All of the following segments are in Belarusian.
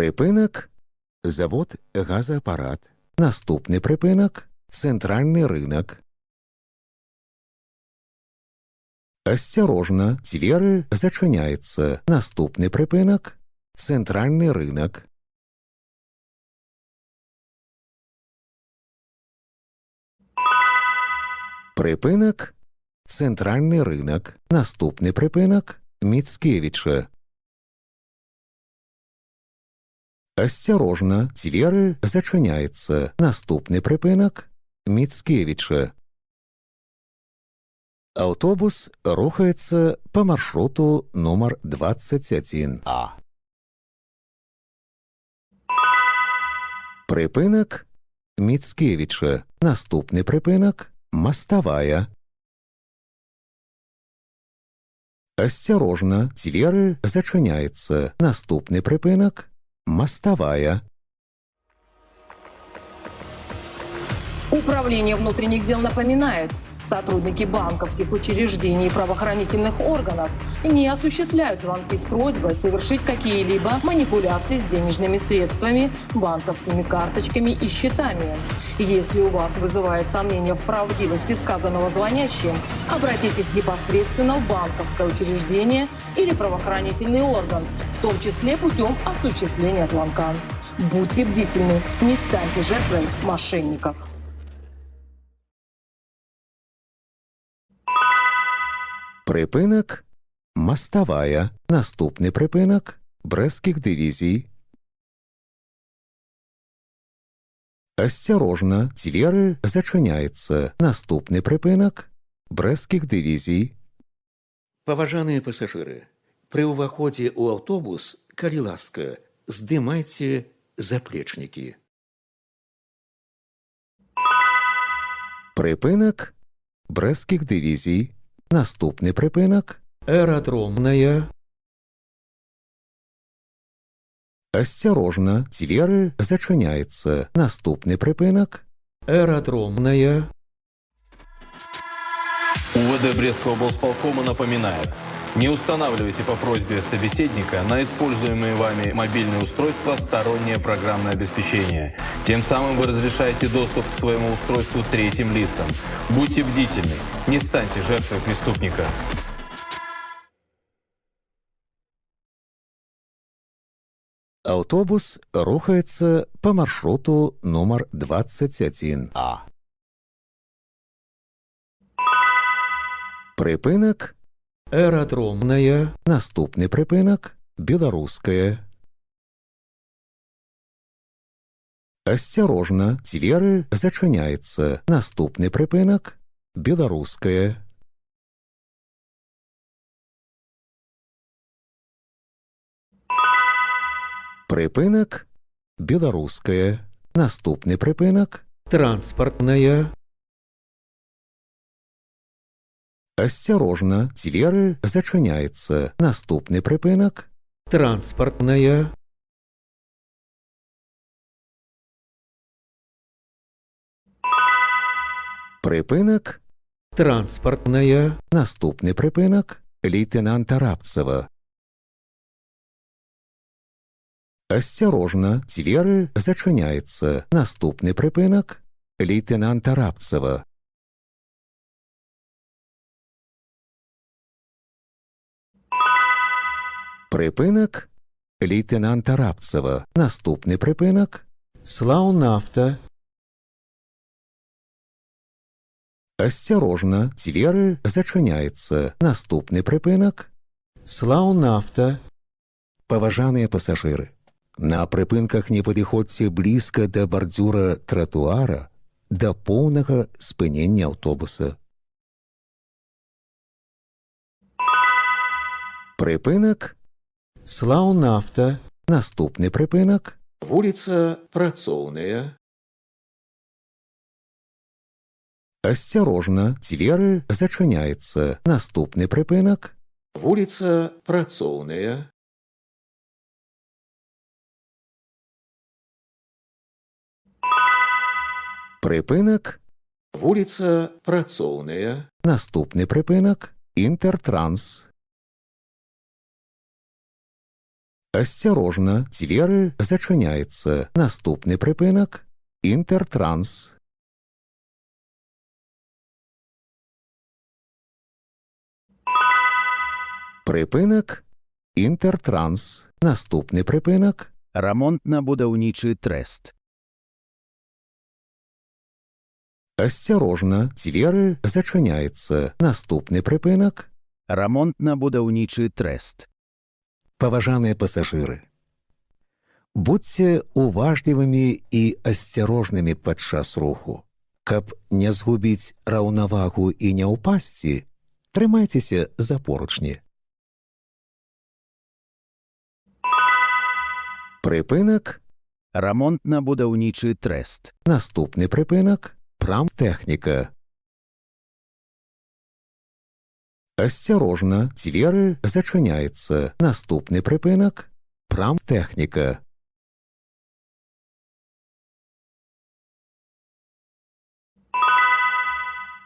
Припинок – завод «Газоаппарат». Наступний припинок – центральный рынок. Осторожно, двери зачиняються. Наступний припинок – центральний ринок. Припинок – центральний ринок. Наступний припинок – Міцкевича. Осторожно, двери зачиняються. Наступний припинок – Міцкевича. Автобус рухается по маршруту номер 21А. Припинок – Міцкевича. Наступний припинок – Мостовая. Осторожно, двери зачиняються. Наступний припинок – Мостовая. Управление внутренних дел напоминает, сотрудники банковских учреждений и правоохранительных органов не осуществляют звонки с просьбой совершить какие-либо манипуляции с денежными средствами, банковскими карточками и счетами. Если у вас вызывает сомнение в правдивости сказанного звонящим, обратитесь непосредственно в банковское учреждение или правоохранительный орган, в том числе путем осуществления звонка. Будьте бдительны, не станьте жертвой мошенников. Припинок – Мостовая. Наступний припинок – Брестських дивізій. Осторожно, двери зачиняються. Наступний припинок – Брестських дивізій. Паважаныя пасажыры, пры ўваходзе ў аўтобус, калі ласка, здымайце заплечнікі. Припинок – Брестських дивізій. Наступний припинок – Аэродромная. Осторожно, двери зачиняються. Наступний припинок – Аэродромная. УВД Брестского облсполкома напоминает: не устанавливайте по просьбе собеседника на используемые вами мобильные устройства стороннее программное обеспечение. Тем самым вы разрешаете доступ к своему устройству третьим лицам. Будьте бдительны, не станьте жертвой преступника. Автобус рухается по маршруту номер 21А. Припинок Аэродромная. – наступний припинок – Белорусская. Осторожно, двери зачиняються. Наступний припинок – Белорусская. Припинок – Белорусская. Наступний припинок Транспортная. – осторожно, двери зачиняються. Наступний припинок Транспортная. припинок Транспортная. – наступний припинок лейтенанта Рабцева. Осторожно, двери зачиняються. Наступний припинок лейтенанта Рабцева. Припинок лейтенанта Рабцева. Наступний припинок Славнафта. осторожно, двери зачиняються. Наступний припинок Славнафта. Паважаныя пасажыры, на прыпынках не падыходзьце блізка да бардзюра тратуара да поўнага спынення аўтобуса. Прыпынак Славнафта. наступны прыпынак Вуліца Працоўная. асцярожна, дзверы зачыняецца. Наступны прыпынак Вуліца Працоўная. прыпынак Вуліца Працоўная. наступны прыпынак Інтэртранс. Асцярожна, дзверы зачыняецца. Наступны прыпынак – Інтэртранс. Прыпынак – Інтэртранс. Наступны прыпынак – Рамонтна-будаўнічы трэст. Асцярожна, дзверы зачыняецца. Наступны прыпынак – Рамонтна-будаўнічы трэст. Паважаныя пасажыры, будзьце уважлівымі і асцярожнымі падчас руху. Каб не згубіць раўнавагу і не ўпасці, трымайцеся за поручні. Прыпынак – Рамонтна-будаўнічы трэст. наступны прыпынак – прамтэхніка. Асцярожна, дзверы зачыняецца. Наступны прыпынак – прамтэхніка.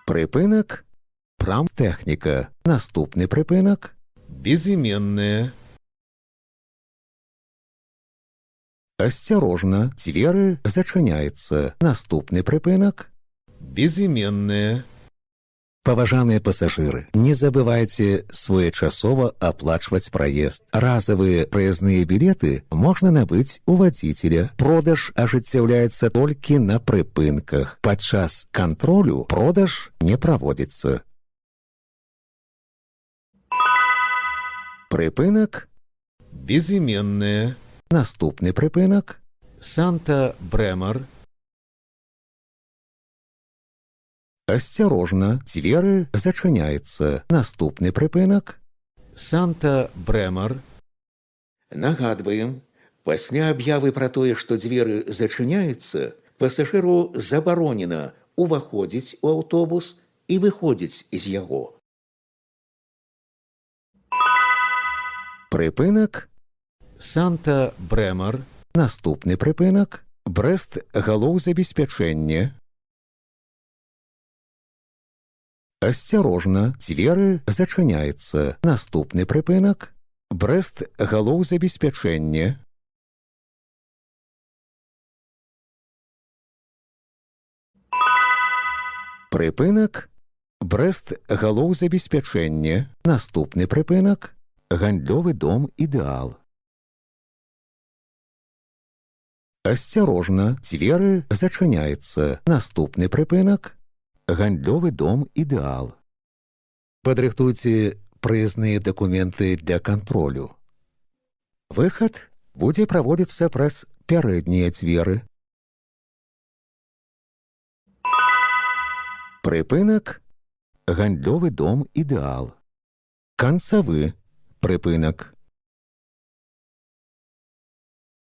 Прыпынак – прамтэхніка. Наступны прыпынак – безыменная. Асцярожна, дзверы зачыняецца. Наступны прыпынак – безыменная. Паважаныя пасажыры, не забывайце своечасова аплачваць праезд. Разавыя праязныя білеты можна набыць у вадзіцеля. Продаж ажыццяўляецца толькі на прыпынках. Падчас кантролю продаж не праводзіцца. Прыпынак – безыменная. Наступны прыпынак – Санта-Брэмар. Асцярожна, дзверы зачыняецца. Наступны прыпынак – Санта-Брэмар. Нагадваем, пасля аб'явы пра тое, што дзверы зачыняецца, пасажыру забаронена уваходзіць у аўтобус і выходзіць з яго. Прыпынак – Санта-Брэмар. Наступны прыпынак – Брэст-галоўзабеспячэнне. Асцярожна, дзверы зачыняецца. Наступны прыпынак – Брэст-галоўзабеспячэнне. Прыпынак – Брэст-галоўзабеспячэнне. Наступны прыпынак – гандлёвы дом «Ідэал». Асцярожна, дзверы зачыняецца. Наступны прыпынак – гандлёвы дом «Ідэал». Падрыхтуйце праязныя дакументы для кантролю. Выхад будзе праводзіцца праз пярэднія дзверы. Прыпынак – гандлёвы дом «Ідэал». Канцавы прыпынак.